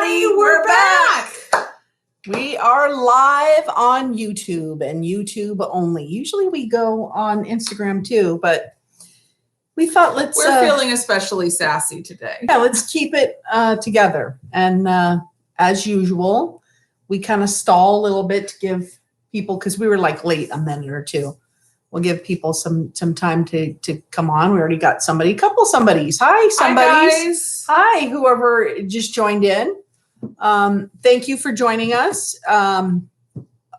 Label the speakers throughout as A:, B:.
A: everybody. We're back. We are live on YouTube and YouTube only. Usually we go on Instagram too, but we thought
B: we're feeling especially sassy today.
A: Yeah, let's keep it together. And as usual, we kind of stall a little bit to give people, because we were like late a minute or two. We'll give people some time to come on. We already got a couple somebodies. Hi, somebodies.
B: Hi, guys.
A: Hi, whoever just joined in. Thank you for joining us.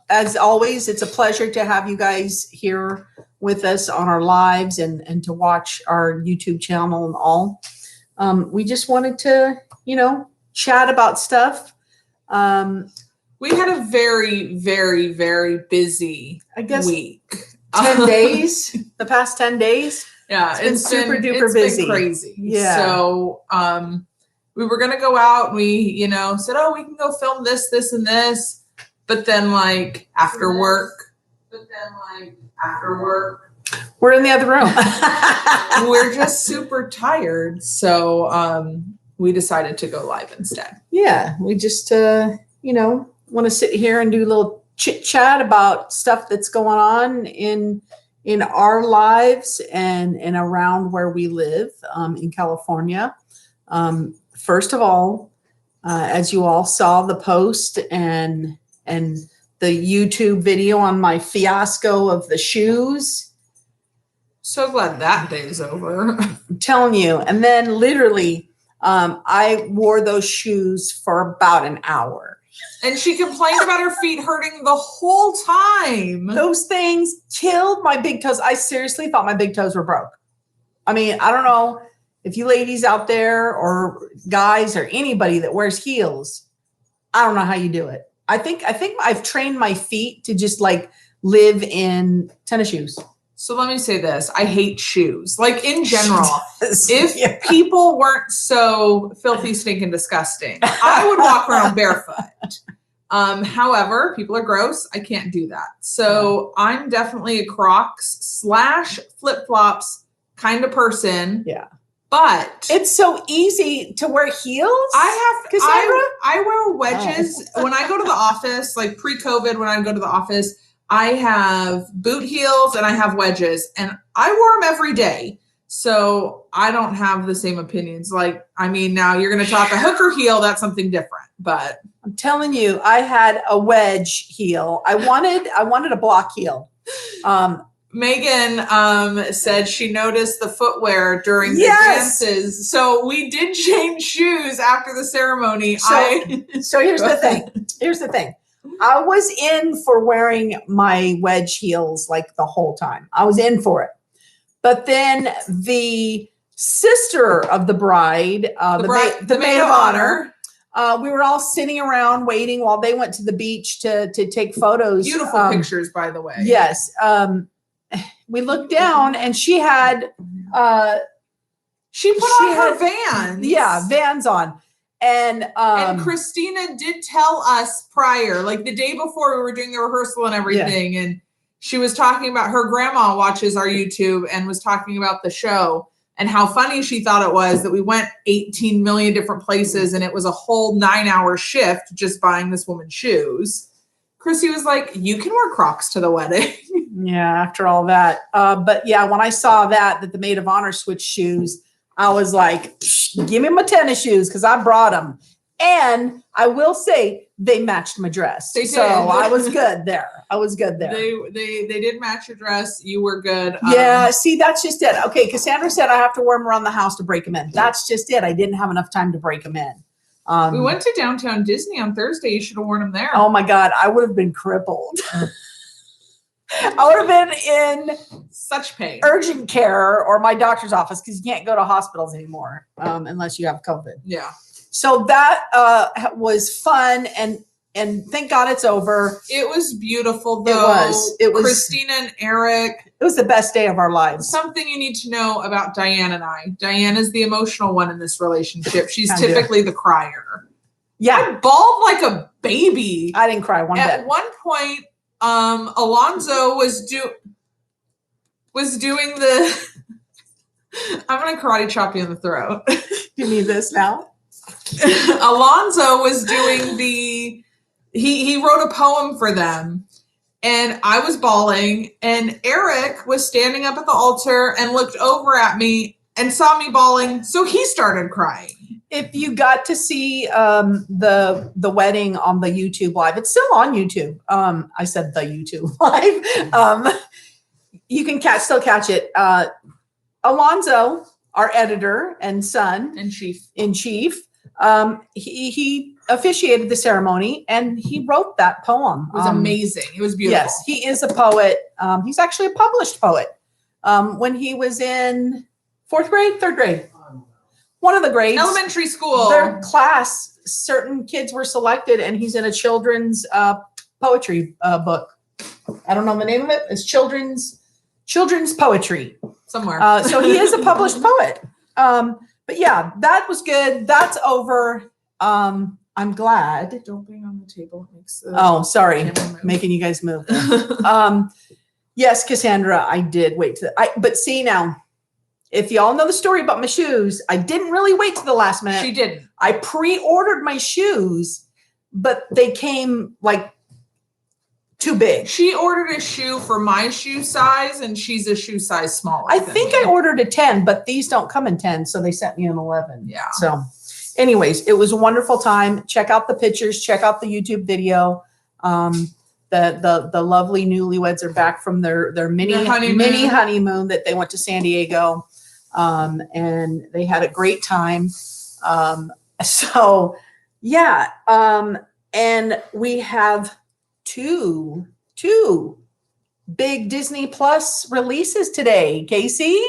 A: As always, it's a pleasure to have you guys here with us on our lives and to watch our YouTube channel and all. We just wanted to, chat about stuff.
B: We had a very, very, very busy week.
A: 10 days, the past 10 days.
B: Yeah,
A: it's been super duper busy.
B: Been crazy.
A: Yeah.
B: So we were gonna go out and we, said, oh, we can go film this, and this. But then after work,
A: we're in the other room.
B: We're just super tired. So we decided to go live instead.
A: Yeah, we just want to sit here and do a little chit chat about stuff that's going on in our lives and around where we live in California. First of all, as you all saw the post and the YouTube video on my fiasco of the shoes.
B: So glad that day's over.
A: I'm telling you. And then literally, I wore those shoes for about an hour.
B: And she complained about her feet hurting the whole time.
A: Those things killed my big toes. I seriously thought my big toes were broke. I mean, I don't know if you ladies out there or guys or anybody that wears heels, I don't know how you do it. I think I've trained my feet to just live in tennis shoes.
B: So let me say this. I hate shoes. In general, if people weren't so filthy, stinking, disgusting, I would walk around barefoot. However, people are gross. I can't do that. So I'm definitely a Crocs / flip-flops kind of person.
A: Yeah.
B: But
A: it's so easy to wear heels.
B: I wear wedges when I go to the office, pre-COVID when I go to the office. I have boot heels and I have wedges and I wore them every day. So I don't have the same opinions. Now you're going to talk a hooker heel. That's something different, but
A: I'm telling you, I had a wedge heel. I wanted a block heel.
B: Megan said she noticed the footwear during the dances. So we did change shoes after the ceremony.
A: So here's the thing. Here's the thing. I was in for wearing my wedge heels the whole time. I was in for it. But then the sister of the bride, the maid of honor, we were all sitting around waiting while they went to the beach to take photos.
B: Beautiful pictures, by the way.
A: Yes. We looked down and she had
B: she put on her Vans.
A: Yeah, Vans on. And
B: Christina did tell us prior, the day before we were doing the rehearsal and everything. Yeah. And she was talking about her grandma watches our YouTube and was talking about the show and how funny she thought it was that we went 18 million different places and it was a whole 9-hour shift just buying this woman shoes. Chrissy was like, you can wear Crocs to the wedding.
A: Yeah, after all that. But yeah, when I saw that the maid of honor switched shoes, I was like, give me my tennis shoes because I brought them. And I will say they matched my dress.
B: They did.
A: So I was good there.
B: They did match your dress. You were good.
A: Yeah, see, that's just it. Okay, Cassandra said I have to wear them around the house to break them in. That's just it. I didn't have enough time to break them in.
B: We went to downtown Disney on Thursday. You should have worn them there.
A: Oh my God, I would have been crippled. I would have been in
B: such pain,
A: urgent care or my doctor's office because you can't go to hospitals anymore unless you have COVID.
B: Yeah.
A: So that was fun and thank God it's over.
B: It was beautiful though.
A: It was
B: Christina and Eric.
A: It was the best day of our lives.
B: Something you need to know about Diane and I. Diane is the emotional one in this relationship. She's typically the crier.
A: Yeah.
B: I bawled like a baby.
A: I didn't cry one bit.
B: At one point, Alonzo was doing the I'm gonna karate chop you in the throat.
A: You need this now?
B: Alonzo was doing he wrote a poem for them, and I was bawling, and Eric was standing up at the altar and looked over at me and saw me bawling, so he started crying.
A: If you got to see the wedding on the YouTube live, it's still on YouTube. I said the YouTube live. You can still catch it. Alonzo, our editor and son
B: in chief,
A: he officiated the ceremony and he wrote that poem.
B: It was amazing. It was beautiful.
A: Yes, he is a poet. He's actually a published poet. When he was in 4th grade, 3rd grade, one of the grades,
B: elementary school,
A: their class, certain kids were selected, and he's in a children's poetry book. I don't know the name of it. It's children's poetry
B: somewhere.
A: So he is a published poet. But yeah, that was good. That's over. I'm glad.
B: Don't bang on the table. It makes
A: sorry, making you guys move. Yes, Cassandra, I did wait but see now, if y'all know the story about my shoes, I didn't really wait to the last minute.
B: She didn't.
A: I pre-ordered my shoes, but they came like too big.
B: She ordered a shoe for my shoe size, and she's a shoe size smaller.
A: I think I ordered a 10, but these don't come in 10, so they sent me an 11.
B: Yeah.
A: So anyways, it was a wonderful time. Check out the pictures, check out the YouTube video. The lovely newlyweds are back from their mini honeymoon that they went to San Diego. And they had a great time. So yeah. And we have two big Disney Plus releases today. Kc?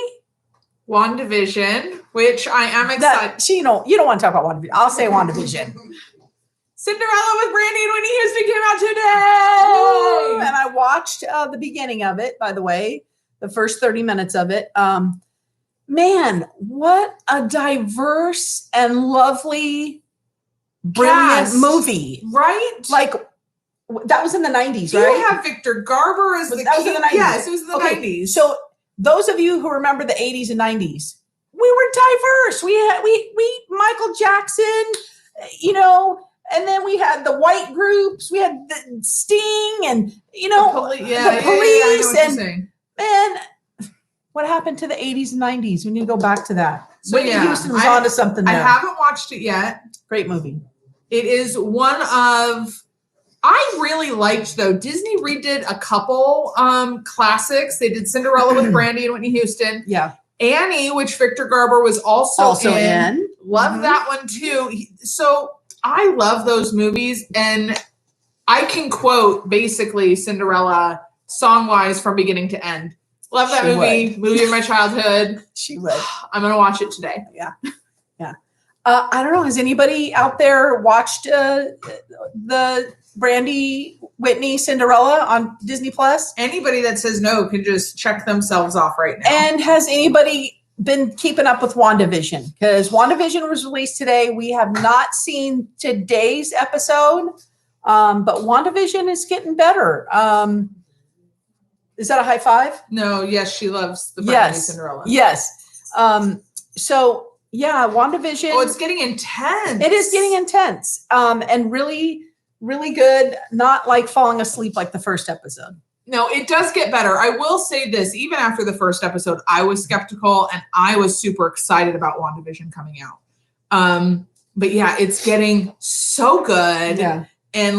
B: WandaVision, which I am excited.
A: You don't want to talk about WandaVision. I'll say WandaVision.
B: Cinderella with Brandy and Whitney Houston came out today.
A: And I watched the beginning of it, by the way, the first 30 minutes of it. Man, what a diverse and lovely, brilliant movie.
B: Right?
A: Like, that was in the 90s, right?
B: You have Victor Garber as the
A: That was in the 90s.
B: Yes, it was in the 90s.
A: So those of you who remember the 80s and 90s, we were diverse. We Michael Jackson, and then we had the white groups. We had the Sting and, the police. And man, what happened to the 80s and 90s? We need to go back to that.
B: So
A: Whitney Houston was on to something there.
B: I haven't watched it yet.
A: Great movie.
B: It is one of, I really liked, though, Disney redid a couple classics. They did Cinderella with Brandy and Whitney Houston.
A: Yeah.
B: Annie, which Victor Garber was also in. Love that one, too. So I love those movies, and I can quote basically Cinderella song-wise from beginning to end. Love that movie of my childhood.
A: She would.
B: I'm going to watch it today.
A: Yeah. Yeah. I don't know. Has anybody out there watched the Brandy Whitney Cinderella on Disney Plus?
B: Anybody that says no can just check themselves off right now.
A: And has anybody been keeping up with WandaVision? Because WandaVision was released today. We have not seen today's episode, but WandaVision is getting better. Is that a high five?
B: No, yes, she loves the Brandy Cinderella.
A: Yes. So yeah, WandaVision.
B: Oh, it's getting intense.
A: It is getting intense. And really, really good. Not like falling asleep like the first episode.
B: No, it does get better. I will say this, even after the first episode, I was skeptical and I was super excited about WandaVision coming out. But yeah, it's getting so good.
A: Yeah.
B: And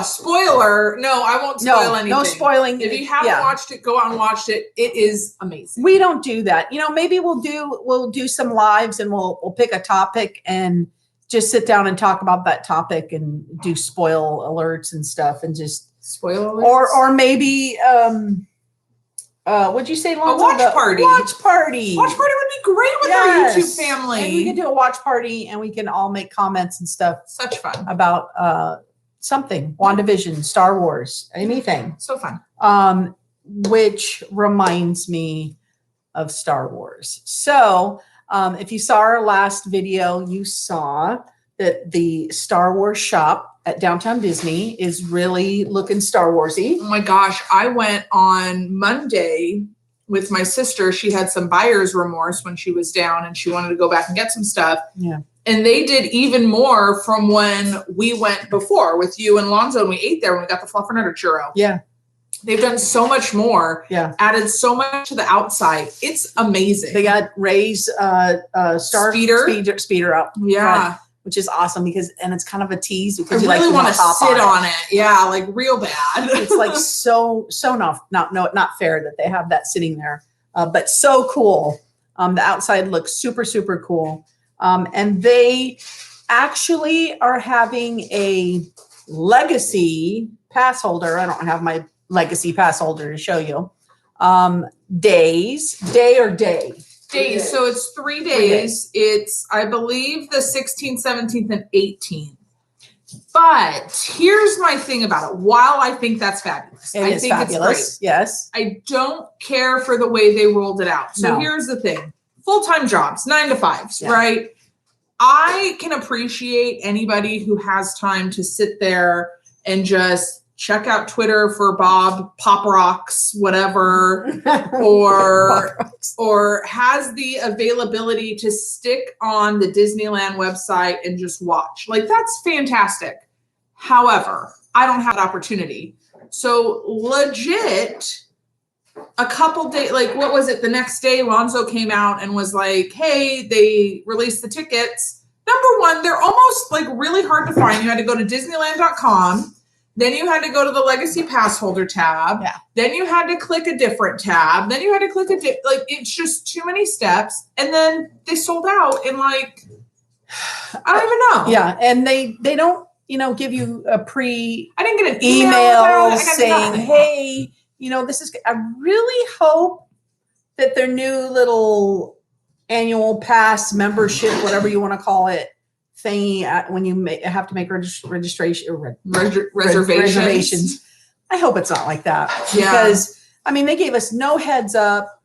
B: spoiler. No, I won't spoil anything.
A: No spoiling.
B: If you haven't watched it, go out and watch it. It is amazing.
A: We don't do that. Maybe we'll do some lives and we'll pick a topic and just sit down and talk about that topic and do spoil alerts and stuff and just
B: spoil alerts.
A: Or maybe what'd you say, Lonzo?
B: A watch party.
A: Watch party.
B: Watch party would be great with our YouTube family.
A: And we can do a watch party and we can all make comments and stuff.
B: Such fun.
A: About something. WandaVision, Star Wars, anything.
B: So fun.
A: Which reminds me of Star Wars. So if you saw our last video, you saw that the Star Wars shop at Downtown Disney is really looking Star Warsy.
B: Oh my gosh. I went on Monday with my sister. She had some buyer's remorse when she was down and she wanted to go back and get some stuff.
A: Yeah.
B: And they did even more from when we went before with you and Lonzo, and we ate there when we got the fluffernutter churro.
A: Yeah.
B: They've done so much more.
A: Yeah.
B: Added so much to the outside. It's amazing.
A: They got Ray's star speeder up.
B: Yeah.
A: Front, which is awesome and it's kind of a tease because
B: I
A: you
B: really
A: like
B: want to sit on it. Yeah, like real bad.
A: It's like so not fair that they have that sitting there, but so cool. The outside looks super, super cool. And they actually are having a legacy pass holder. I don't have my legacy pass holder to show you. Day.
B: So it's 3 days. It's, I believe, the 16th, 17th, and 18th. But here's my thing about it. While I think that's fabulous, I think
A: fabulous.
B: It's great.
A: Yes.
B: I don't care for the way they rolled it out. So here's the thing. Full-time jobs, 9 to 5s, right? I can appreciate anybody who has time to sit there and just check out Twitter for Bob Pop Rocks, whatever, or has the availability to stick on the Disneyland website and just watch. Like, that's fantastic. However, I don't have that opportunity. So legit, a couple days, like, what was it? The next day, Lonzo came out and was like, hey, they released the tickets. Number one, they're almost like really hard to find. You had to go to Disneyland.com. Then you had to go to the Legacy Pass Holder tab.
A: Yeah.
B: Then you had to click a different tab. Then you had to click like, it's just too many steps. And then they sold out in like, I don't even know.
A: Yeah. And they don't, give you a
B: I didn't get an
A: email saying, hey, this is, I really hope that their new little annual pass membership, whatever you want to call it, thingy when you have to make registration reservations. I hope it's not like that because they gave us no heads up.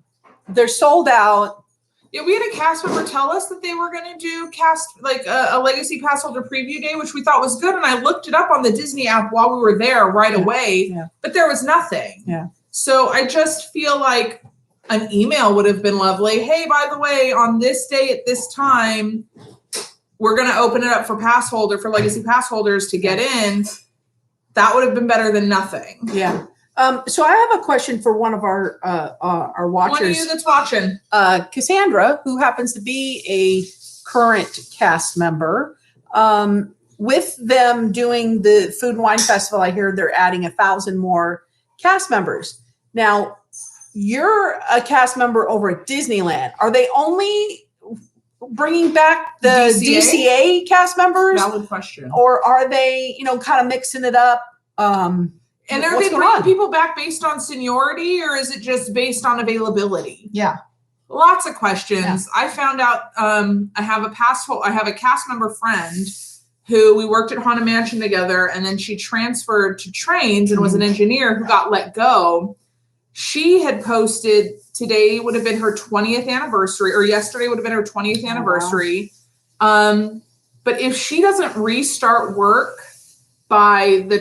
A: They're sold out.
B: Yeah, we had a cast member tell us that they were going to do a Legacy Pass Holder preview day, which we thought was good. And I looked it up on the Disney app while we were there right away, but there was nothing.
A: Yeah.
B: So I just feel like an email would have been lovely. Hey, by the way, on this day at this time, we're going to open it up for Legacy Pass holders to get in. That would have been better than nothing.
A: Yeah. So I have a question for one of our watchers.
B: One of you that's watching.
A: Cassandra, who happens to be a current cast member. With them doing the Food and Wine Festival, I hear they're adding 1,000 more cast members. Now, you're a cast member over at Disneyland. Are they only bringing back the DCA cast members?
B: Valid question.
A: Or are they, kind of mixing it up?
B: And are they bringing people back based on seniority, or is it just based on availability?
A: Yeah.
B: Lots of questions. Yeah. I found out I have a cast member friend who we worked at Haunted Mansion together, and then she transferred to Trains and was an engineer who got let go. She had posted today would have been her 20th anniversary, or yesterday would have been her 20th anniversary. Wow. But if she doesn't restart work by the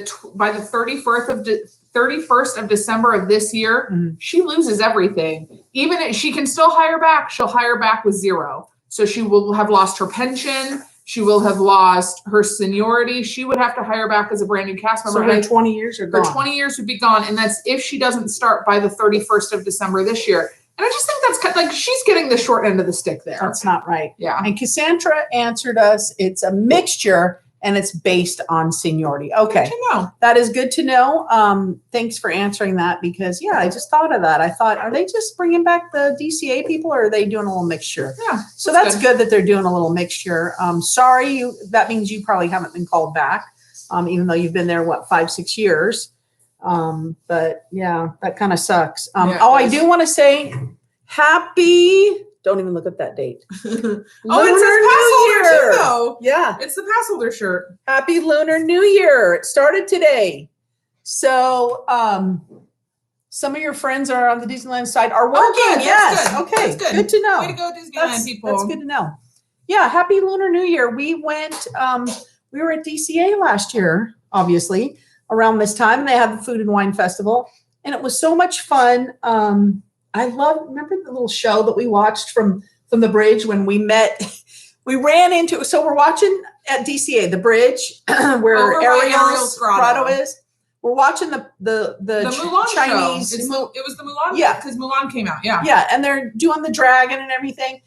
B: 31st of December of this year, she loses everything. Even if she can still hire back, she'll hire back with zero. So she will have lost her pension. She will have lost her seniority. She would have to hire back as a brand new cast member.
A: So her 20 years are gone.
B: Her 20 years would be gone. And that's if she doesn't start by the 31st of December this year. And I just think that's kind of like she's getting the short end of the stick there.
A: That's not right.
B: Yeah.
A: And Cassandra answered us, it's a mixture and it's based on seniority. Okay.
B: Good to know.
A: That is good to know. Thanks for answering that because, I just thought of that. I thought, are they just bringing back the DCA people or are they doing a little mixture?
B: Yeah.
A: So that's good that they're doing a little mixture. Sorry, that means you probably haven't been called back, even though you've been there, 5-6 years. But yeah, that kind of sucks. I do want to say don't even look at that date.
B: It says pass holder too, though.
A: Yeah.
B: It's the pass holder shirt.
A: Happy Lunar New Year. It started today. So some of your friends are on the Disneyland side are working.
B: Oh, good.
A: Yes.
B: That's good.
A: Okay.
B: That's good.
A: Good to know.
B: Way to go, Disneyland people.
A: That's good to know. Yeah. Happy Lunar New Year. We went, we were at DCA last year, obviously, around this time, and they had the Food and Wine Festival, and it was so much fun. Remember the little show that we watched from the bridge when we met we ran into, so we're watching at DCA, the bridge where
B: Over by
A: Ariel's grotto
B: Grotto.
A: is. We're watching the
B: Mulan
A: Chinese.
B: show. It was the Mulan.
A: Yeah.
B: Because Mulan came out. Yeah.
A: Yeah. And they're doing the dragon and everything.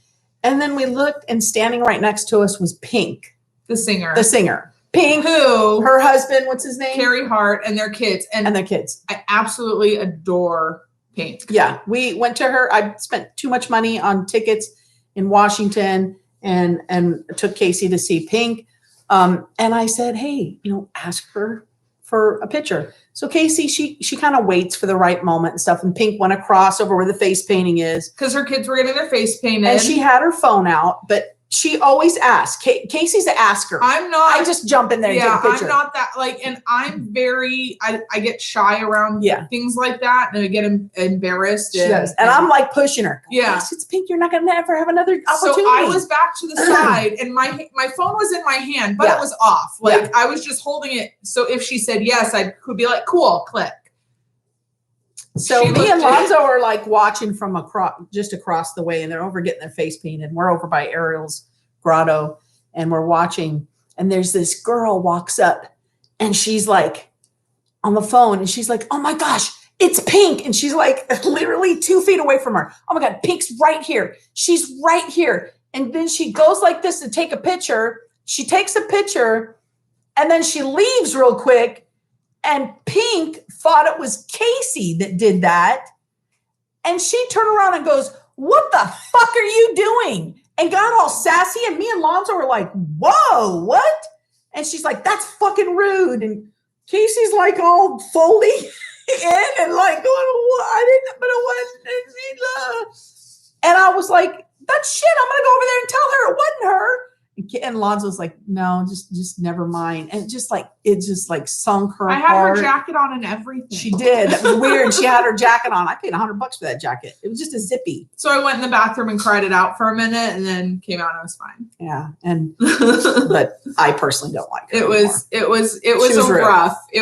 A: And then we looked, and standing right next to us was Pink.
B: The singer.
A: Pink.
B: Who?
A: Her husband, what's his name?
B: Carrie Hart and their kids.
A: And their kids.
B: I absolutely adore Pink.
A: Yeah. We went to her. I spent too much money on tickets in Washington and took Casey to see Pink. And I said, hey, ask her for a picture. So Casey, she kind of waits for the right moment and stuff. And Pink went across over where the face painting is.
B: Because her kids were getting their face painted.
A: And she had her phone out, but she always asks. Casey's the asker.
B: I'm not.
A: I just jump in there and take a picture.
B: I'm not that, and I'm very, I get shy around things like that, and I get embarrassed.
A: She does. And I'm like pushing her.
B: Yeah.
A: Yes, it's Pink. You're not going to ever have another opportunity.
B: So I was back to the side, and my phone was in my hand, but it was off. I was just holding it. So if she said yes, I could be like, cool, click.
A: So me and Lonzo are like watching from just across the way, and they're over getting their face painted. We're over by Ariel's grotto, and we're watching. And there's this girl walks up, and she's like on the phone, and she's like, "Oh my gosh, it's Pink!" And she's like literally 2 feet away from her. Oh my God, Pink's right here. She's right here. And then she goes like this to take a picture. She takes a picture, and then she leaves real quick. And Pink thought it was Casey that did that. And she turned around and goes, "What the fuck are you doing?" And got all sassy. And me and Lonzo were like, "Whoa, what?" And she's like, "That's fucking rude." And Casey's like all foldy in and like going, "What? I didn't, but it wasn't." And I was like, "That's shit. I'm going to go over there and tell her it wasn't her." And Lonzo's like, "No, just never mind." And it just sunk her heart.
B: I had her jacket on and everything.
A: She did. That was weird. She had her jacket on. I paid $100 for that jacket. It was just a zippy.
B: So I went in the bathroom and cried it out for a minute, and then came out and I was fine.
A: Yeah, but I personally don't like her.
B: It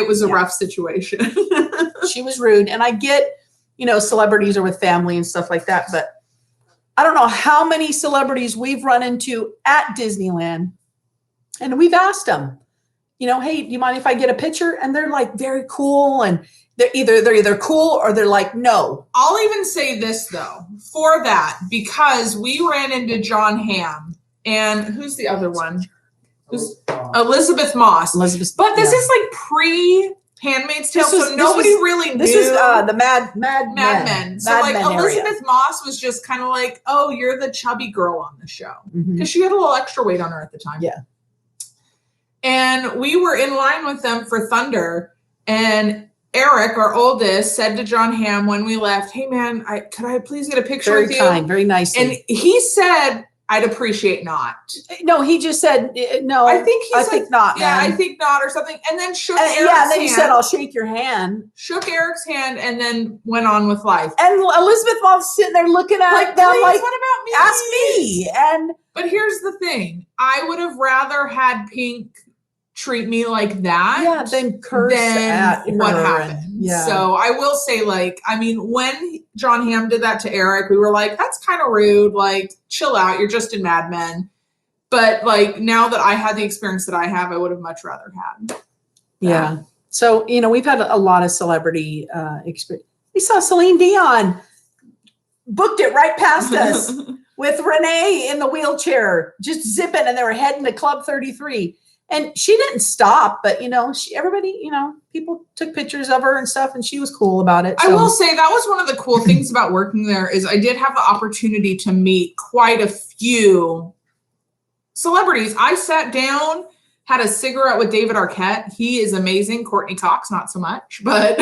B: was a rough situation.
A: She was rude, and I get, celebrities are with family and stuff like that, but I don't know how many celebrities we've run into at Disneyland, and we've asked them, "Hey, do you mind if I get a picture?" And they're like very cool, and they're either cool or they're like, "No."
B: I'll even say this though, for that, because we ran into John Hamm and who's the other one? Who's Elizabeth Moss. But this is like pre-Handmaid's Tale, so nobody really knew.
A: This was the Mad Men.
B: So Elizabeth Moss was just kind of like, "Oh, you're the chubby girl on the show," because she had a little extra weight on her at the time.
A: Yeah.
B: And we were in line with them for Thunder, and Eric, our oldest, said to John Hamm when we left, "Hey man, could I please get a picture with you?"
A: Very kind, very nice.
B: And he said, "I'd appreciate not."
A: No, he just said no.
B: I think he said,
A: think not.
B: Yeah,
A: man.
B: I think not, or something. And then shook Eric's hand.
A: Yeah, and then he said, "I'll shake your hand."
B: Shook Eric's hand, and then went on with life.
A: And Elizabeth Moss sitting there looking at them like, "What
B: about me?
A: Ask me."
B: But here's the thing: I would have rather had Pink treat me like that
A: than curse at
B: what
A: her.
B: happened. So I will say, when John Hamm did that to Eric, we were like, "That's kind of rude. Like, chill out. You're just in Mad Men." But now that I had the experience that I have, I would have much rather had that.
A: Yeah. So, we've had a lot of celebrity experience. We saw Celine Dion booked it right past us with Renee in the wheelchair, just zipping, and they were heading to Club 33. And she didn't stop, but everybody, people took pictures of her and stuff, and she was cool about it.
B: So. I will say that was one of the cool things about working there is I did have the opportunity to meet quite a few celebrities. I sat down, had a cigarette with David Arquette. He is amazing. Courtney Cox, not so much, but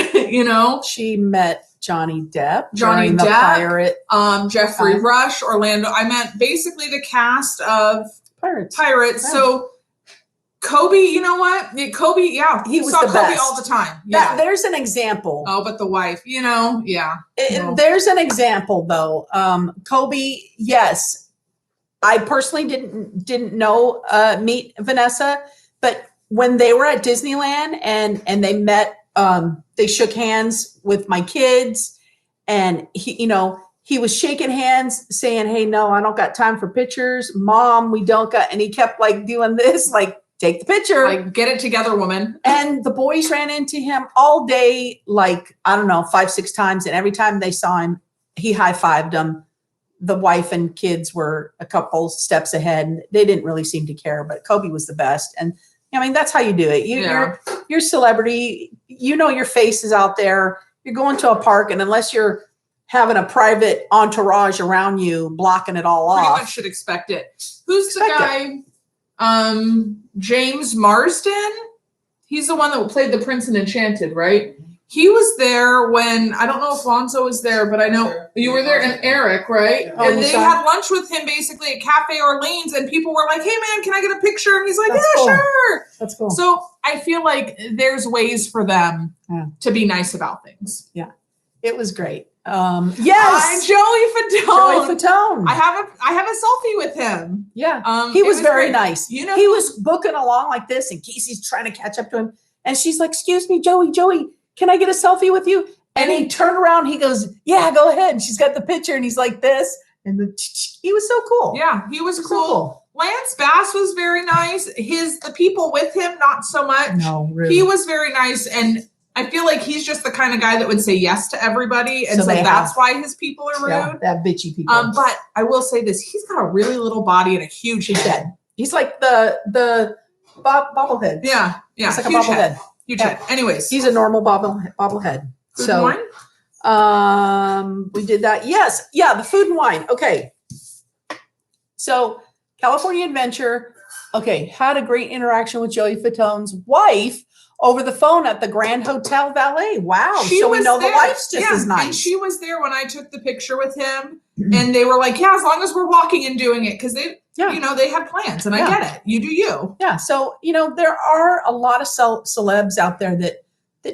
A: she met Johnny Depp,
B: the
A: Pirate,
B: Jeffrey Rush, Orlando. I met basically the cast of Pirates. Yeah. So. Kobe, you know what? Kobe, he was the Kobe best. All the time. Yeah.
A: There's an example.
B: Oh, but the wife,
A: There's an example though. Kobe, yes. I personally didn't know meet Vanessa, but when they were at Disneyland and they met, they shook hands with my kids, and he, he was shaking hands saying, hey, no, I don't got time for pictures. Mom, we don't got, and he kept like doing this, like, take the picture.
B: Like, get it together, woman.
A: And the boys ran into him all day, like, I don't know, 5-6 times. And every time they saw him, he high-fived them. The wife and kids were a couple steps ahead, and they didn't really seem to care, but Kobe was the best. And I mean, that's how you do it. You're celebrity, your face is out there. You're going to a park, and unless you're having a private entourage around you blocking it all off.
B: Pretty much should expect it. Who's the guy? James Marsden? He's the one that played the Prince in Enchanted, right? He was there when, I don't know if Lonzo was there, but I know you were there, and Eric, right?
A: Oh,
B: and they had lunch with him basically at Cafe Orleans, and people were like, hey man, can I get a picture? And he's like,
A: That's
B: yeah,
A: cool.
B: sure.
A: That's cool.
B: So I feel like there's ways for them to be nice about things.
A: Yeah. It was great. Yes.
B: Joey Fatone.
A: Joey Fatone.
B: I have a selfie with him.
A: Yeah. He was very nice.
B: You know,
A: he was booking along like this, and Casey's trying to catch up to him. And she's like, excuse me, Joey, can I get a selfie with you? And he turned around, he goes, yeah, go ahead. And she's got the picture, and he's like this. And he was so cool.
B: Yeah, he was cool.
A: So cool.
B: Lance Bass was very nice. The people with him, not so much.
A: No, really.
B: He was very nice. And I feel like he's just the kind of guy that would say yes to everybody. And so that's why his people are rude.
A: Yeah, that bitchy people.
B: But I will say this. He's got a really little body and a huge head.
A: He's like the bobblehead.
B: Yeah. Yeah.
A: He's like a bobblehead.
B: Huge head. Anyways.
A: He's a normal bobblehead.
B: Food and
A: wine? We did that. Yes. Yeah. The food and wine. Okay. So California Adventure. Okay. Had a great interaction with Joey Fatone's wife over the phone at the Grand Hotel Valet. Wow. So we know the wife's just as nice.
B: And she was there when I took the picture with him. And they were like, yeah, as long as we're walking and doing it. Because they had plans, and I get it. You do you.
A: Yeah. So, there are a lot of celebs out there that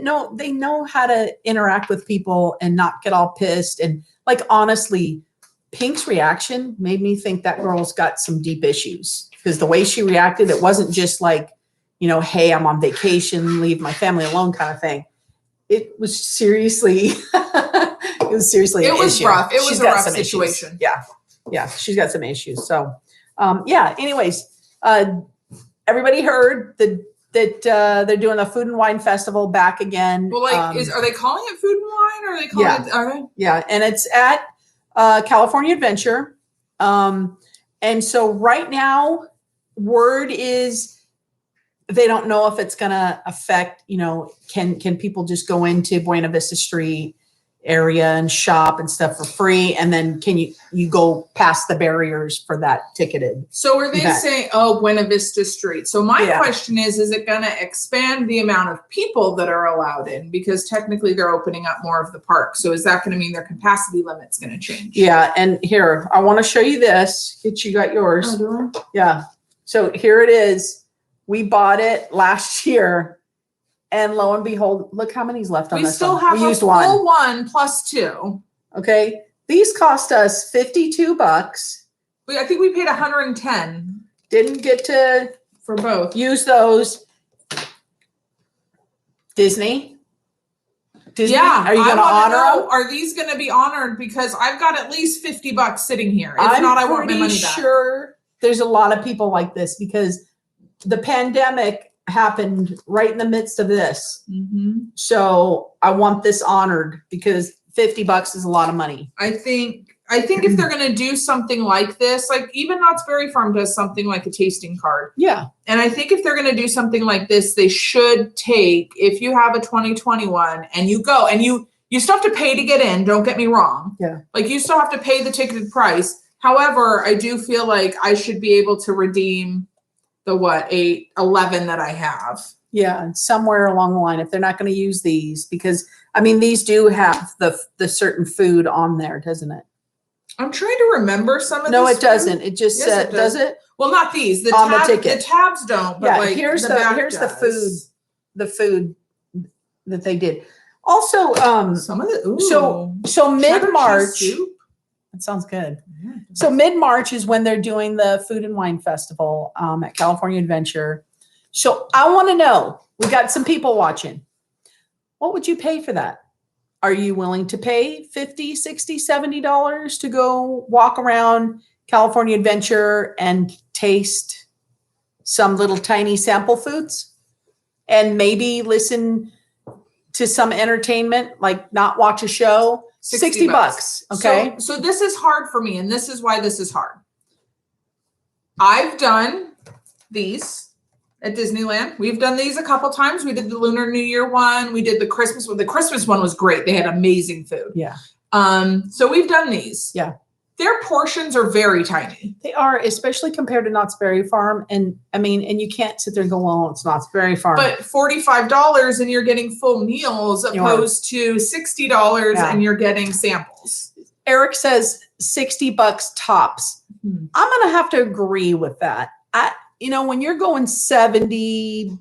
A: know how to interact with people and not get all pissed. And like, honestly, Pink's reaction made me think that girl's got some deep issues, because the way she reacted, it wasn't just like, hey, I'm on vacation, leave my family alone kind of thing. It was seriously, it was
B: rough. It was a rough situation.
A: Yeah. Yeah. She's got some issues. So, anyways, everybody heard that they're doing a food and wine festival back again.
B: Well, are they calling it food and wine, or are they calling it? Are they?
A: Yeah. And it's at California Adventure. And so right now, word is they don't know if it's going to affect, can people just go into Buena Vista Street area and shop and stuff for free? And then can you go past the barriers for that ticketed?
B: So are they saying, Buena Vista Street? So my question is it going to expand the amount of people that are allowed in? Because technically they're opening up more of the park. So is that going to mean their capacity limit's going to change? Yeah. And here, I want to show you this. You got yours.
A: Oh, do I? Yeah. So here it is. We bought it last year, and lo and behold, look how many's left on this.
B: We still have a full one plus two.
A: Okay. These cost us $52.
B: I think we paid $110.
A: Didn't get to
B: for both.
A: Use those. Disney.
B: Yeah.
A: Are you going to honor them?
B: Are these going to be honored? Because I've got at least $50 sitting here. If not, I want my money back.
A: I'm sure there's a lot of people like this, because the pandemic happened right in the midst of this. Mm-hmm. So I want this honored, because $50 is a lot of money.
B: I think if they're going to do something like this, like even Knott's Berry Farm does something like a tasting card.
A: Yeah.
B: And I think if they're going to do something like this, they should take, if you have a 2021 and you go and you still have to pay to get in. Don't get me wrong.
A: Yeah.
B: Like you still have to pay the ticketed price. However, I do feel like I should be able to redeem the 11 that I have.
A: Yeah, and somewhere along the line, if they're not going to use these, because these do have the certain food on there, doesn't it?
B: I'm trying to remember some of.
A: No, it doesn't. It just does it?
B: Well, not these. The tabs don't. But
A: yeah, here's the food that they did. Also,
B: some of the
A: so mid-March. That sounds good. Yeah, so mid-March is when they're doing the Food and Wine Festival at California Adventure. So I want to know, we got some people watching. What would you pay for that? Are you willing to pay $50, $60, $70 to go walk around California Adventure and taste some little tiny sample foods and maybe listen to some entertainment, like not watch a show? 60 bucks. Okay.
B: So this is hard for me, and this is why this is hard. I've done these at Disneyland. We've done these a couple times. We did the Lunar New Year one. We did the Christmas one. The Christmas one was great. They had amazing food.
A: Yeah.
B: So we've done these.
A: Yeah.
B: Their portions are very tiny.
A: They are, especially compared to Knott's Berry Farm. And I mean, and you can't sit there and go, well, it's Knott's Berry Farm.
B: But $45 and you're getting full meals opposed to $60 and you're getting samples.
A: Eric says 60 bucks tops. I'm going to have to agree with that. When you're going 70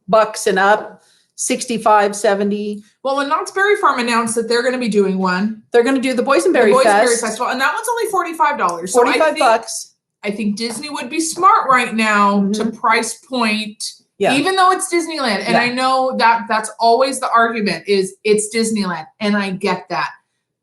A: bucks and up, 65, 70.
B: Well, when Knott's Berry Farm announced that they're going to be doing one,
A: they're going to do the Boysenberry
B: Festival, and that one's only $45. So
A: 45 bucks.
B: I think Disney would be smart right now to price point, even though it's Disneyland. And I know that that's always the argument is it's Disneyland, and I get that.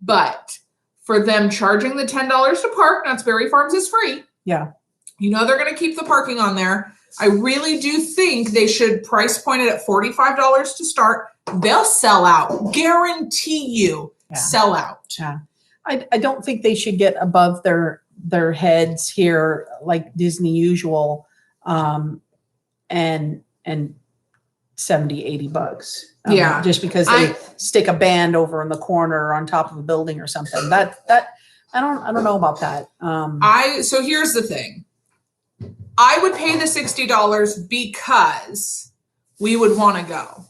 B: But for them charging the $10 to park, Knott's Berry Farms is free.
A: Yeah.
B: They're going to keep the parking on there. I really do think they should price point it at $45 to start. They'll sell out. Guarantee you sell out.
A: Yeah. I don't think they should get above their heads here like Disney usual and 70, 80 bucks. Just because they stick a band over in the corner or on top of a building or something. That I don't know about that.
B: So here's the thing. I would pay the $60 because we would want to go.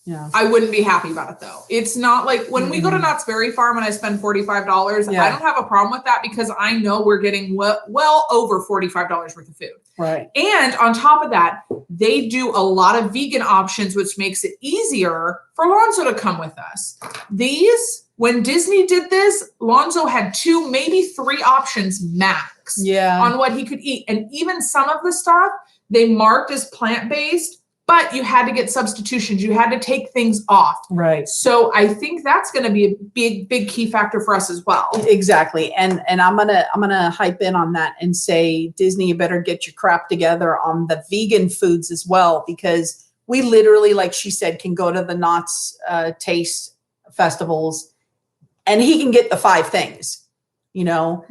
A: Yeah.
B: I wouldn't be happy about it though. It's not like when we go to Knott's Berry Farm and I spend $45, I don't have a problem with that because I know we're getting well over $45 worth of food.
A: Right.
B: And on top of that, they do a lot of vegan options, which makes it easier for Lonzo to come with us. When Disney did this, Lonzo had 2, maybe 3 options max on what he could eat. And even some of the stuff they marked as plant-based, but you had to get substitutions. You had to take things off.
A: Right.
B: So I think that's going to be a big, big key factor for us as well.
A: Exactly. And I'm gonna hype in on that and say, Disney, you better get your crap together on the vegan foods as well, because we literally, like she said, can go to the Knott's taste festivals and he can get the 5 things, drinks.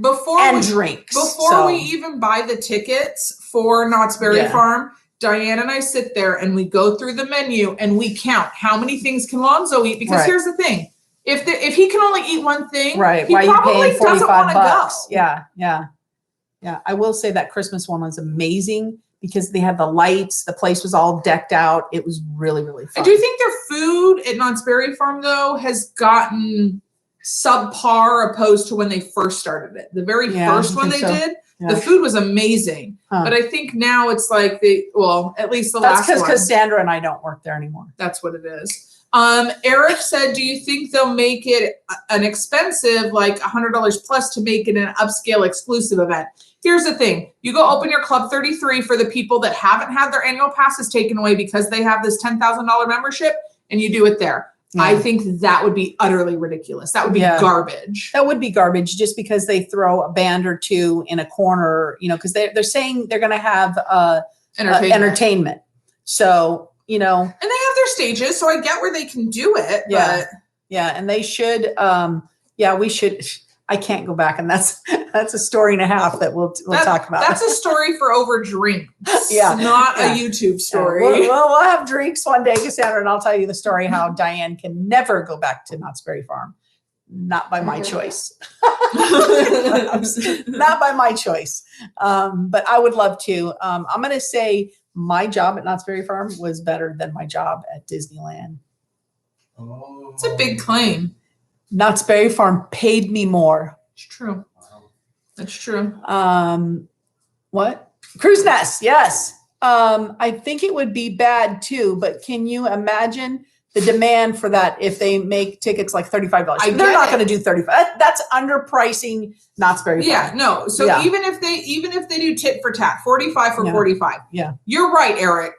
B: Before we even buy the tickets for Knott's Berry Farm, Diane and I sit there and we go through the menu and we count how many things can Lonzo eat. Because here's the thing. If he can only eat one thing, he probably doesn't want to go.
A: Yeah. I will say that Christmas one was amazing because they had the lights. The place was all decked out. It was really, really fun.
B: I do think their food at Knott's Berry Farm, though, has gotten subpar opposed to when they first started it. The very first one they did, the food was amazing. But I think now it's like at least the last one.
A: That's because Cassandra and I don't work there anymore.
B: That's what it is. Eric said, do you think they'll make it an expensive, like $100 plus to make it an upscale exclusive event? Here's the thing. You go open your Club 33 for the people that haven't had their annual passes taken away because they have this $10,000 membership, and you do it there. Yeah. I think that would be utterly ridiculous. That would be garbage.
A: That would be garbage just because they throw a band or 2 in a corner, because they're saying they're going to have entertainment. So,
B: And they have their stages, so I get where they can do it.
A: Yeah.
B: But.
A: Yeah, and they should, we should. I can't go back, and that's a story and a half that we'll talk about.
B: That's a story for over drinks. Not a YouTube story.
A: Yeah. We'll have drinks one day, Cassandra, and I'll tell you the story how Diane can never go back to Knott's Berry Farm. Not by my choice. Not by my choice. But I would love to. I'm going to say my job at Knott's Berry Farm was better than my job at Disneyland.
B: Oh. It's a big claim.
A: Knott's Berry Farm paid me more.
B: It's true. That's true.
A: What? Cruise Nest, yes. I think it would be bad too, but can you imagine the demand for that if they make tickets like $35? They're not going to do $35. That's underpricing Knott's Berry Farm.
B: Yeah, no. So even if they do tit for tat, 45 for 45.
A: Yeah.
B: You're right, Eric.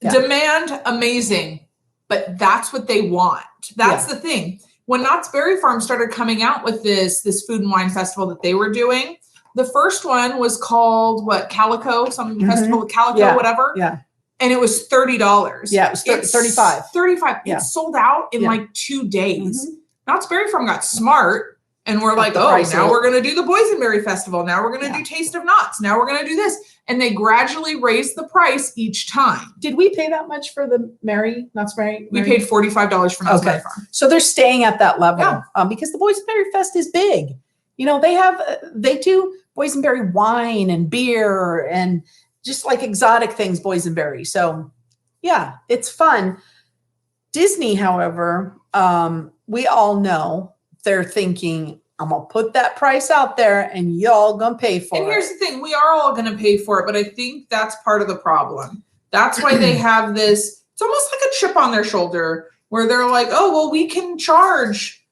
B: Yeah. Demand amazing. but that's what they want. That's the thing. When Knott's Berry Farm started coming out with this food and wine festival that they were doing, the first one was called Calico, some festival of Calico, whatever.
A: Yeah.
B: And it was $30.
A: Yeah, it was 35.
B: $35.
A: Yeah.
B: It sold out in like 2 days. Knott's Berry Farm got smart and we're like, oh, now we're going to do the Boysenberry Festival. Now we're going to do Taste of Knott's. Now we're going to do this. And they gradually raised the price each time.
A: Did we pay that much for the Knott's Berry?
B: We paid $45 for Knott's Berry Farm.
A: So they're staying at that level because the Boysenberry Fest is big. You know, they do boysenberry wine and beer and just like exotic things, boysenberry. So yeah, it's fun. Disney, however, we all know they're thinking, I'm going to put that price out there and y'all going to pay for it.
B: And here's the thing. We are all going to pay for it, but I think that's part of the problem. That's why they have this, it's almost like a chip on their shoulder where they're like, oh, well, we can charge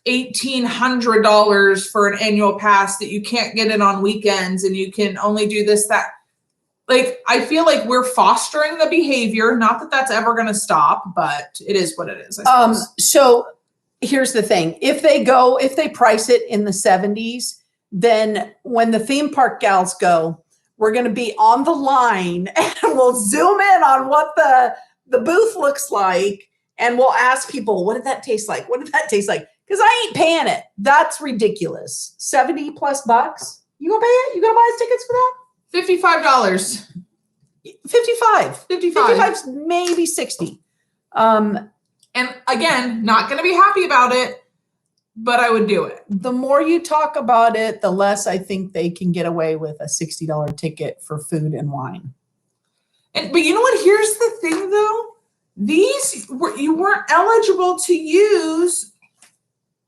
B: $1,800 for an annual pass that you can't get it on weekends and you can only do this, that. Like, I feel like we're fostering the behavior. Not that that's ever going to stop, but it is what it is. I suppose.
A: So here's the thing. If they price it in the 70s, then when the theme park gals go, we're going to be on the line and we'll zoom in on what the booth looks like. And we'll ask people, what did that taste like? What did that taste like? Because I ain't paying it. That's ridiculous. $70+ bucks. You gonna pay it? You gonna buy us tickets for that?
B: $55.
A: 55, maybe 60.
B: And again, not going to be happy about it, but I would do it.
A: The more you talk about it, the less I think they can get away with a $60 ticket for food and wine.
B: But you know what? Here's the thing, though. You weren't eligible to use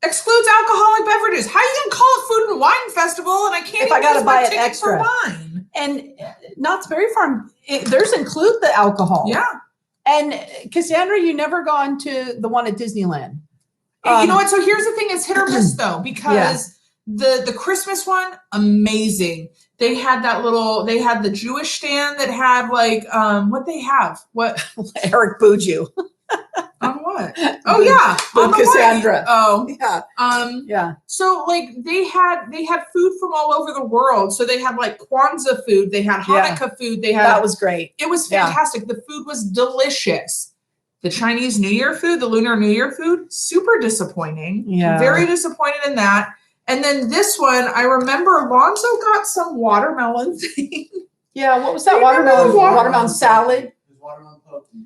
B: excludes alcoholic beverages. How are you going to call it food and wine festival and I can't even use my ticket for wine?
A: And Knott's Berry Farm, theirs include the alcohol.
B: Yeah.
A: And Cassandra, you never gone to the one at Disneyland.
B: You know what? So here's the thing. It's hit or miss though, because the Christmas one, amazing. They had they had the Jewish stand that had what they have? What?
A: Eric booed you.
B: On what? Oh yeah. On
A: Cassandra.
B: Oh
A: yeah.
B: Yeah. So they had food from all over the world. So they had Kwanzaa food. They had Hanukkah food.
A: That was great.
B: It was fantastic. Yeah. The food was delicious. The Chinese New Year food, the Lunar New Year food, super disappointing. Yeah. Very disappointed in that. And then this one, I remember Lonzo got some watermelon thing.
A: Yeah, what was that? Watermelon salad?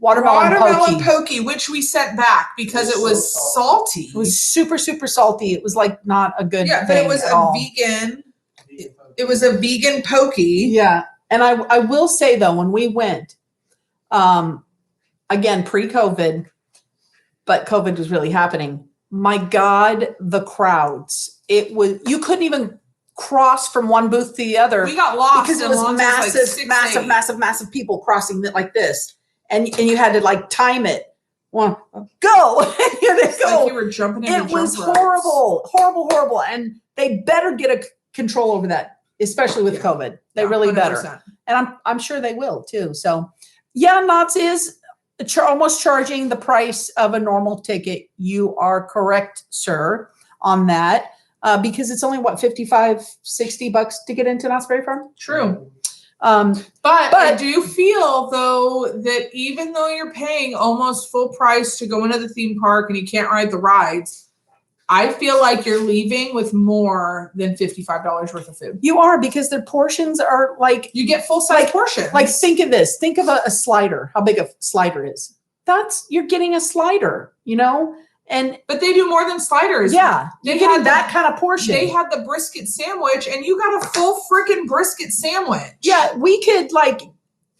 A: Watermelon
B: pokey, which we sent back because it was salty.
A: It was super, super salty. It was not a good thing.
B: But it was vegan. It was a vegan pokey.
A: Yeah. And I will say though, when we went, again, pre-COVID, but COVID was really happening. My God, the crowds. You couldn't even cross from one booth to the other.
B: We got lost
A: because it was massive people crossing it like this. And you had to time it. Well, go.
B: You were jumping in.
A: It was horrible. And they better get a control over that, especially with COVID. They really 100%. Better. And I'm sure they will too. So yeah, Knott's is almost charging the price of a normal ticket. You are correct, sir, on that. Because it's only $55-$60 to get into Knott's Berry Farm.
B: True. But I do feel though that even though you're paying almost full price to go into the theme park and you can't ride the rides, I feel like you're leaving with more than $55 worth of food.
A: You are, because their portions are
B: you get full size portions.
A: Think of this. Think of a slider. How big a slider is. You're getting a slider, But
B: they do more than sliders.
A: Yeah. You're getting that kind of portion.
B: They had the brisket sandwich and you got a full freaking brisket sandwich.
A: Yeah. We could
B: Diane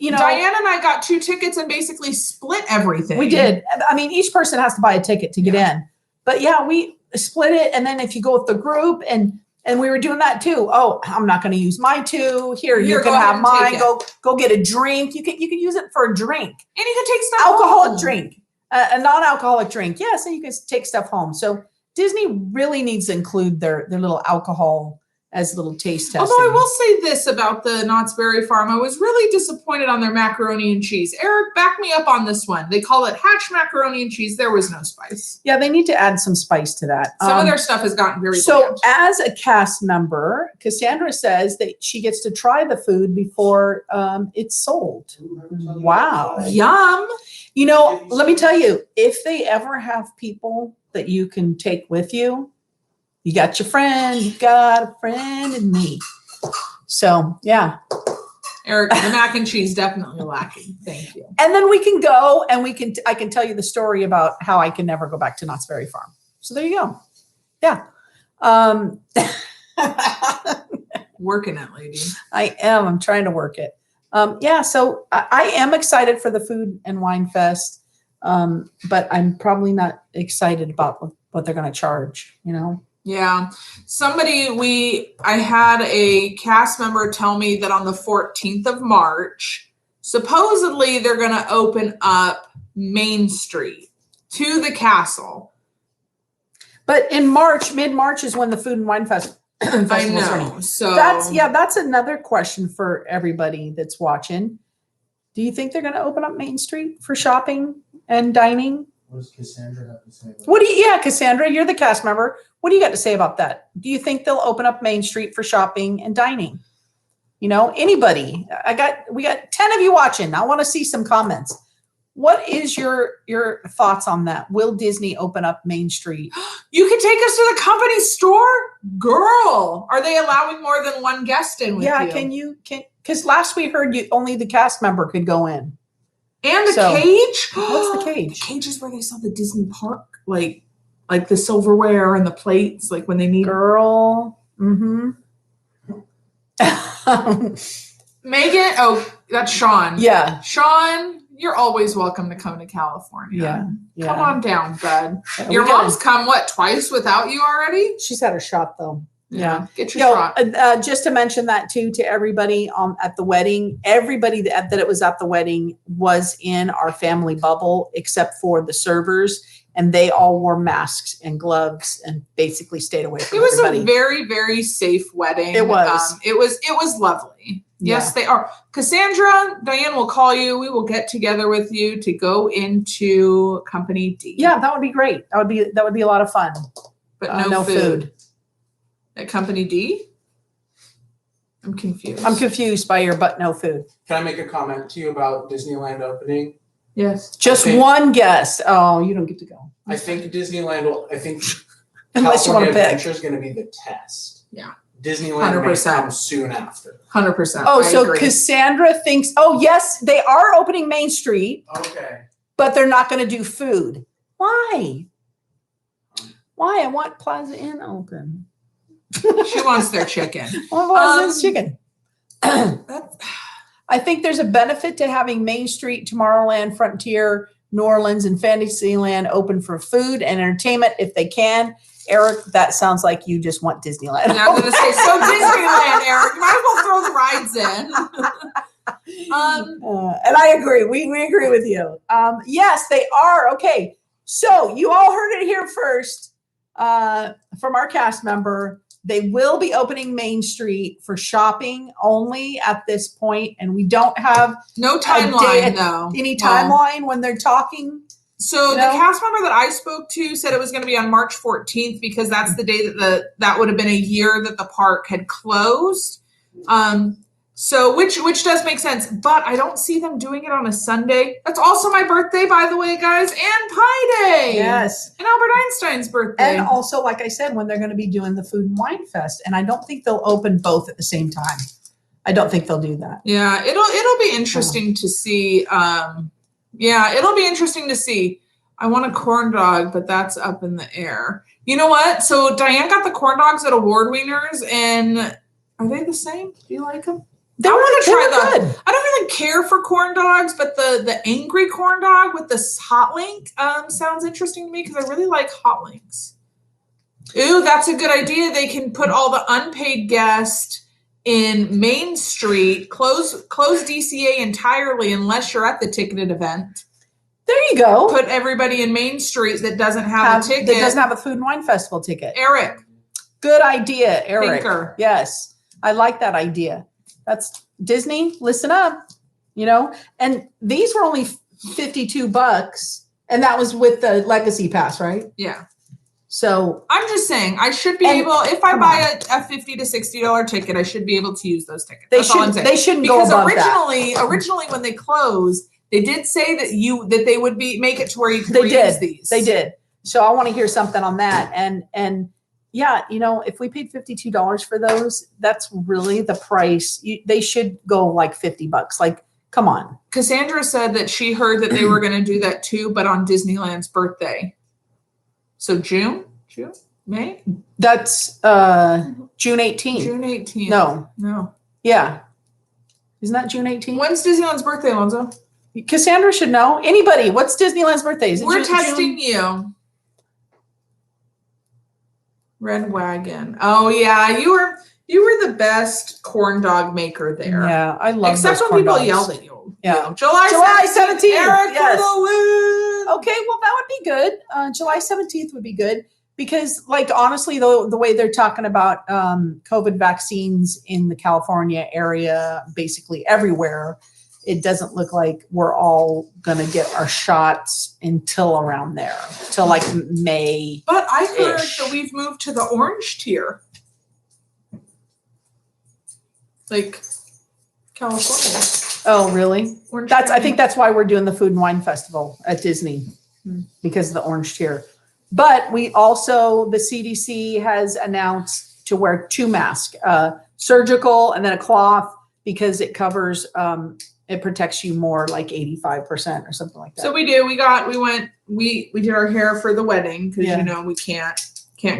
B: and I got 2 tickets and basically split everything.
A: We did. I mean, each person has to buy a ticket to get in. But yeah, we split it. And then if you go with the group and we were doing that too. Oh, I'm not going to use my 2. Here, you can have mine. Go get a drink. You can use it for a drink.
B: And you can take stuff
A: alcoholic
B: home.
A: Drink. A non-alcoholic drink. Yeah, so you can take stuff home. So Disney really needs to include their little alcohol as little taste testing.
B: Although I will say this about the Knott's Berry Farm, I was really disappointed on their macaroni and cheese. Eric, back me up on this one. They call it Hatch macaroni and cheese. There was no spice.
A: Yeah, they need to add some spice to that.
B: Some of their stuff has gotten very
A: So
B: bland.
A: as a cast member, Cassandra says that she gets to try the food before it's sold. Wow.
B: Yum.
A: You know, let me tell you, if they ever have people that you can take with you, you got your friend, you got a friend in me. So, yeah.
B: Eric, the mac and cheese definitely lacking. Thank you.
A: And then we can go and I can tell you the story about how I can never go back to Knott's Berry Farm. So there you go. Yeah.
B: Working it, lady.
A: I am. I'm trying to work it. Yeah. So I am excited for the Food and Wine Fest. But I'm probably not excited about what they're going to charge, you know?
B: Yeah. I had a cast member tell me that on the 14th of March, supposedly they're going to open up Main Street to the castle.
A: But in March, mid-March is when the Food and Wine Festival
B: I know.
A: is running.
B: So
A: that's another question for everybody that's watching. Do you think they're going to open up Main Street for shopping and dining?
C: What does Cassandra have to say about
A: Yeah, Cassandra, you're the cast member. What do you got to say about that? Do you think they'll open up Main Street for shopping and dining? You know, anybody? We got 10 of you watching. I want to see some comments. What is your thoughts on that? Will Disney open up Main Street?
B: You can take us to the company store? Girl, are they allowing more than one guest in with you?
A: Because last we heard only the cast member could go in.
B: And the cage?
A: What's the cage?
B: The cage is where they sell the Disney park, like the silverware and the plates, like when they need.
A: Girl. Mm-hmm.
B: Megan, that's Sean.
A: Yeah.
B: Sean, you're always welcome to come to California.
A: Yeah.
B: Come on down, bud.
A: Yeah,
B: Your mom's come, twice without you already?
A: She's had her shot, though. Yeah.
B: Get your shot.
A: Just to mention that, too, to everybody at the wedding, everybody that it was at the wedding was in our family bubble, except for the servers. And they all wore masks and gloves and basically stayed away from everybody.
B: It was a very, very safe wedding.
A: It was.
B: It was lovely. Yes, they are. Cassandra, Diane will call you. We will get together with you to go into Company D.
A: Yeah, that would be great. That would be a lot of fun.
B: But no food. At Company D? I'm confused.
A: I'm confused by your but no food.
C: Can I make a comment to you about Disneyland opening?
B: Yes.
A: Just one guess. Oh, you don't get to go.
C: I think Disneyland
A: Unless you want to pick.
C: Adventure is going to be the test.
B: Yeah.
C: Disneyland
B: 100%.
C: may come soon after.
B: 100%.
A: Oh,
B: I
A: so
B: agree.
A: Cassandra thinks, yes, they are opening Main Street,
C: Okay.
A: but they're not going to do food. Why? Why? I want Plaza Inn open.
B: She wants their chicken.
A: Plaza chicken. I think there's a benefit to having Main Street, Tomorrowland, Frontier, New Orleans, and Fantasyland open for food and entertainment if they can. Eric, that sounds like you just want Disneyland.
B: Yeah, I'm going to say, so Disneyland, Eric. You might as well throw the rides in.
A: And I agree. We agree with you. Yes, they are. Okay. So you all heard it here first from our cast member. They will be opening Main Street for shopping only at this point, and we don't have
B: no timeline, though.
A: Any timeline when they're talking.
B: So the cast member that I spoke to said it was going to be on March 14th because that's the day that would have been a year that the park had closed. So which does make sense, but I don't see them doing it on a Sunday. That's also my birthday, by the way, guys, and Pi Day.
A: Yes.
B: And Albert Einstein's birthday.
A: And also, like I said, when they're going to be doing the Food and Wine Fest, and I don't think they'll open both at the same time. I don't think they'll do that.
B: Yeah, it'll be interesting to see. It'll be interesting to see. I want a corn dog, but that's up in the air. You know what? So Diane got the corn dogs at Award Wieners, and are they the same? Do you like them? I want to try them. I don't really care for corn dogs, but the angry corn dog with the hot link sounds interesting to me because I really like hot links. Ooh, that's a good idea. They can put all the unpaid guests in Main Street, close DCA entirely unless you're at the ticketed event.
A: There you go.
B: Put everybody in Main Street that doesn't have a ticket.
A: That doesn't have a Food and Wine Festival ticket.
B: Eric,
A: Good idea, Eric.
B: Thinker.
A: Yes. I like that idea. That's Disney. Listen up, you know, and these were only $52 and that was with the legacy pass, right?
B: Yeah.
A: So
B: I'm just saying I should be
A: And-
B: able, if I
A: come
B: buy a $50 to $60 ticket, I should be able to use those tickets.
A: they
B: That's all I'm
A: should
B: saying.
A: they shouldn't
B: Because
A: go above that.
B: originally when they closed, they did say that they would make it to where you could
A: They
B: reuse
A: did.
B: these.
A: They did. So I want to hear something on that. And yeah, you know, if we paid $52 for those, that's really the price. They should go like $50. Like, come on.
B: Cassandra said that she heard that they were going to do that too, but on Disneyland's birthday. So June, May,
A: That's June 18th.
B: June 18th.
A: No. Yeah. Isn't that June 18th?
B: When's Disneyland's birthday, Alonzo?
A: Cassandra should know. Anybody? What's Disneyland's birthday? Is it
B: We're
A: June?
B: testing you. Red Wagon. Oh yeah, you were the best corn dog maker there.
A: Yeah, I love
B: Except
A: those
B: when
A: corn
B: people
A: dogs.
B: yelled at you.
A: Yeah.
B: July 17th. Eric
A: yes.
B: for the win.
A: Okay, well that would be good. July 17th would be good because, like, honestly, the way they're talking about COVID vaccines in the California area, basically everywhere, it doesn't look like we're all gonna get our shots until around there, till like May.
B: But I heard
A: Ish.
B: that we've moved to the orange tier. Like California.
A: Oh, really?
B: Orange
A: I
B: tier.
A: think that's why we're doing the Food and Wine Festival at Disney,
B: Hmm.
A: because of the orange tier. But we also, the CDC has announced to wear 2 masks, surgical and then a cloth, because it covers, it protects you more, like 85% or something like that.
B: So we did our hair for the wedding because
A: Yeah.
B: you know we can't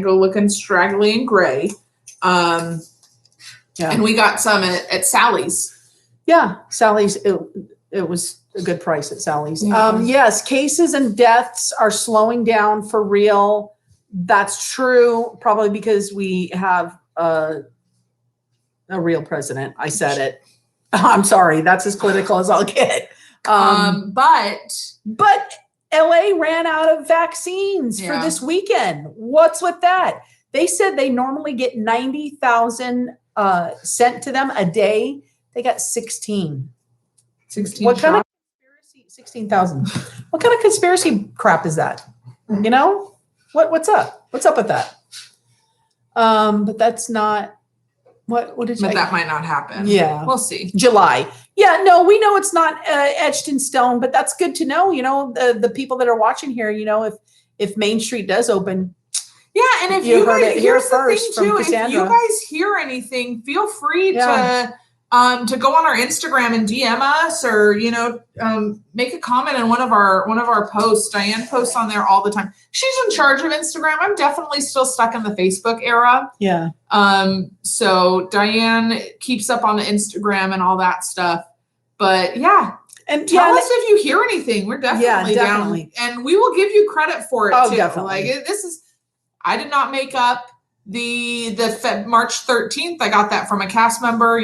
B: go looking straggly and gray.
A: Yeah.
B: And we got some at Sally's.
A: Yeah, Sally's, it was a good price at Sally's.
B: Yeah.
A: Yes, cases and deaths are slowing down for real. That's true, probably because we have a real president. I said it. I'm sorry, that's as political as I'll get. But LA ran out of vaccines for
B: Yeah.
A: this weekend. What's with that? They said they normally get 90,000 sent to them a day. They got 16.
B: 16
A: What kind of
B: shots.
A: conspiracy? 16,000. What kind of conspiracy crap is that? You know, what's up? What's up with that? But that's not what did you?
B: But that might not happen.
A: Yeah.
B: We'll see.
A: July. Yeah, no, we know it's not etched in stone, but that's good to know. You know, the people that are watching here, you know, if Main Street does open,
B: Yeah, and if
A: You
B: you
A: heard
B: guys,
A: it here
B: here's the
A: first
B: thing
A: from
B: too, if you
A: Cassandra.
B: guys hear anything, feel free
A: Yeah.
B: to go on our Instagram and DM us, or make a comment on one of our posts. Diane posts on there all the time. She's in charge of Instagram. I'm definitely still stuck in the Facebook era.
A: yeah,
B: So Diane keeps up on the Instagram and all that stuff. But yeah,
A: and
B: tell
A: yeah,
B: us if you hear anything. We're definitely
A: definitely.
B: down, and we will give you credit for it
A: Oh,
B: too.
A: definitely.
B: Like I did not make up the March 13th. I got that from a cast member,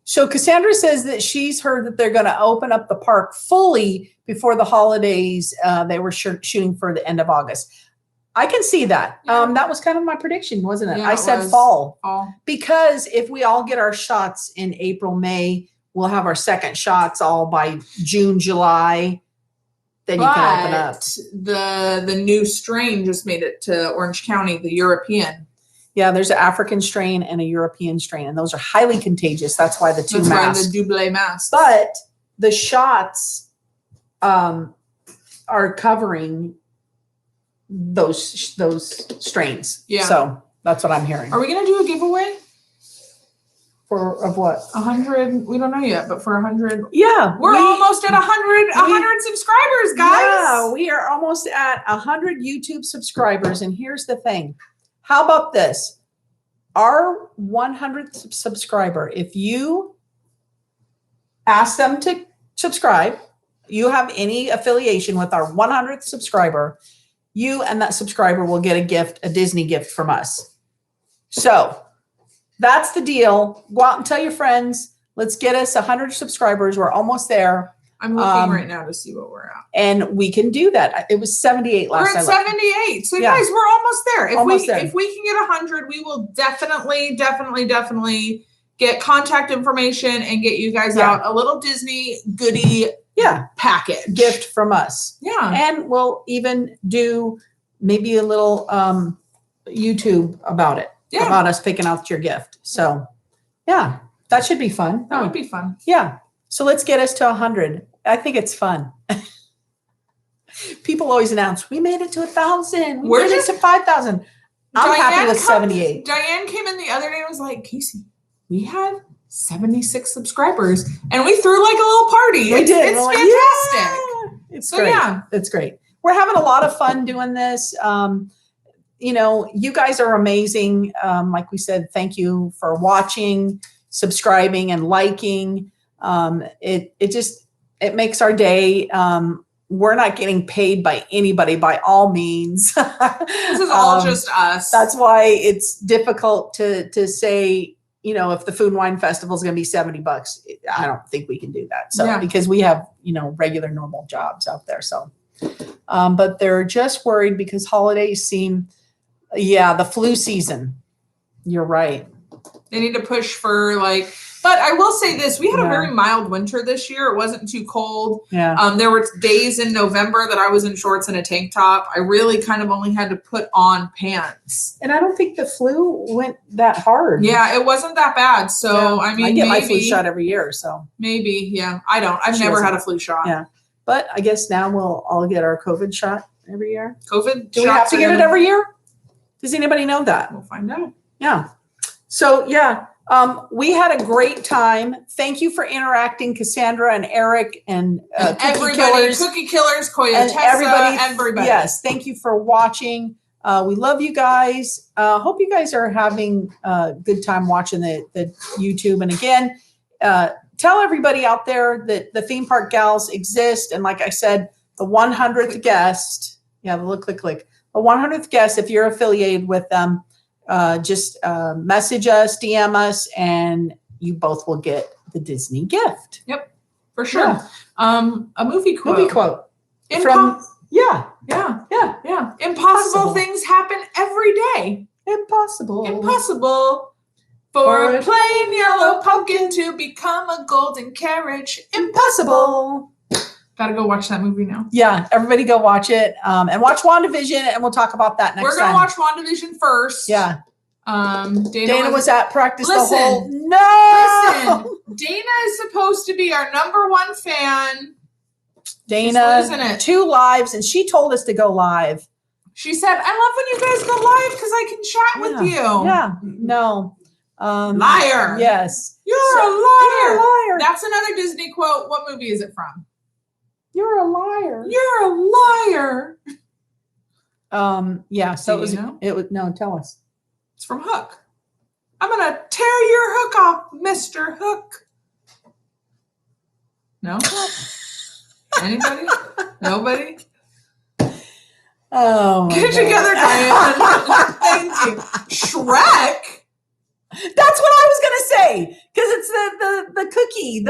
A: So Cassandra says that she's heard that they're going to open up the park fully before the holidays. They were shooting for the end of August. I can see that.
B: Yeah.
A: That was kind of my prediction, wasn't it?
B: Yeah,
A: I
B: it
A: said
B: was.
A: fall.
B: All
A: Because if we all get our shots in April, May, we'll have our second shots all by June, July. Then you can open up.
B: But the new strain just made it to Orange County, the European.
A: Yeah, there's an African strain and a European strain, and those are highly contagious. That's why the 2
B: That's why
A: masks.
B: the double masks.
A: But the shots are covering those strains.
B: Yeah.
A: So that's what I'm hearing.
B: Are we gonna do a giveaway?
A: Of what?
B: 100? We don't know yet, but for 100,
A: Yeah.
B: we're almost at 100 subscribers, guys.
A: Yeah, we are almost at 100 YouTube subscribers. And here's the thing. How about this? Our 100th subscriber, if you ask them to subscribe, you have any affiliation with our 100th subscriber, you and that subscriber will get a gift, a Disney gift from us. So that's the deal. Go out and tell your friends. Let's get us 100 subscribers. We're almost there.
B: I'm looking right now to see what we're at.
A: And we can do that. It was 78 last
B: We're at
A: I looked.
B: 78. So guys, we're almost there.
A: Almost
B: If we can get 100, we will definitely get contact information and get you guys out a little Disney goodie package.
A: Gift from us.
B: Yeah.
A: And we'll even do maybe a little YouTube about it.
B: Yeah.
A: About us picking out your gift. So yeah, that should be fun.
B: That would be fun.
A: Yeah. So let's get us to 100. I think it's fun. People always announce, we made it to 1,000. We made it to 5,000. I'm happy with 78.
B: Diane came in the other day and was like, Casey, we have 76 subscribers. And we threw like a little party.
A: We did.
B: It's
A: We're
B: fantastic.
A: Like, it's great. It's great. We're having a lot of fun doing this. You know, you guys are amazing. Like we said, thank you for watching, subscribing, and liking. It makes our day. We're not getting paid by anybody by all means.
B: This is all just us.
A: That's why it's difficult to say, you know, if the Food and Wine Festival is going to be $70, I don't think we can do that. So because we have, you know, regular normal jobs out there. So, but they're just worried because holidays seem, the flu season. You're right.
B: They need to push for but I will say this, we had a very mild winter this year. It wasn't too cold.
A: Yeah.
B: There were days in November that I was in shorts and a tank top. I really kind of only had to put on pants.
A: And I don't think the flu went that hard.
B: Yeah, it wasn't that bad. So, I mean,
A: I get my flu shot every year. So
B: maybe, I don't. I've never had a flu shot.
A: Yeah. But I guess now we'll all get our COVID shot every year.
B: COVID
A: Do we have to get it every year? Does anybody know that?
B: We'll find out.
A: Yeah. So, we had a great time. Thank you for interacting, Cassandra and Eric and
B: Cookie Killers, Koya, everybody.
A: Yes, thank you for watching. We love you guys. Hope you guys are having a good time watching the YouTube. And again, tell everybody out there that the Theme Park Gals exist. And like I said, the 100th guest, the 100th guest, if you're affiliated with them, just message us, DM us, and you both will get the Disney gift.
B: Yep, for sure. Yeah. A movie quote. Impossible things happen every day. Impossible for a plain yellow pumpkin to become a golden carriage. Impossible. Gotta go watch that movie now.
A: Yeah, everybody go watch it. And watch WandaVision, and we'll talk about that next time.
B: We're gonna watch WandaVision first.
A: Yeah.
B: Dana
A: was at practice the whole.
B: Listen, Dana is supposed to be our #1 fan.
A: Dana, 2 lives, and she told us to go live.
B: She said, "I love when you guys go live because I can chat with you."
A: Yeah. No.
B: Liar.
A: Yes.
B: You're a liar. That's another Disney quote. What movie is it from?
A: You're a liar.
B: You're a liar.
A: So it was no, tell us.
B: It's from Hook. I'm gonna tear your hook off, Mr. Hook. No? Anybody? Nobody?
A: Oh,
B: get it together, Diane. Thank you. Shrek?
A: That's what I was gonna say. Because it's the cookie,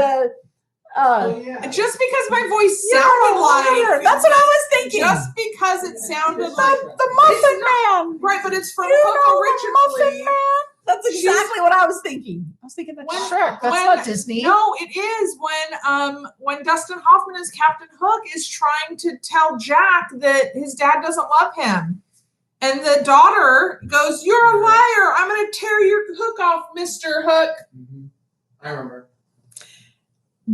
B: just because my voice sounded like
A: that's what I was thinking.
B: Just because it sounded like
A: the Muffin Man.
B: Right, but it's from Hook originally.
A: Muffin Man. That's exactly what I was thinking. I was thinking that's Shrek. That's not Disney.
B: No, it is when Dustin Hoffman as Captain Hook is trying to tell Jack that his dad doesn't love him. And the daughter goes, "You're a liar. I'm going to tear your hook off, Mr. Hook."
C: Mm-hmm. I remember.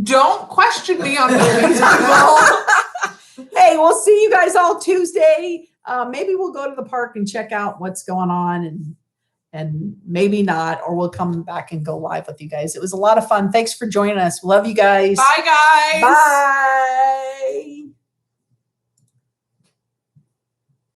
B: Don't question me on movies.
A: Hey, we'll see you guys all Tuesday. Maybe we'll go to the park and check out what's going on, and maybe not, or we'll come back and go live with you guys. It was a lot of fun. Thanks for joining us. Love you guys.
B: Bye, guys.
A: Bye.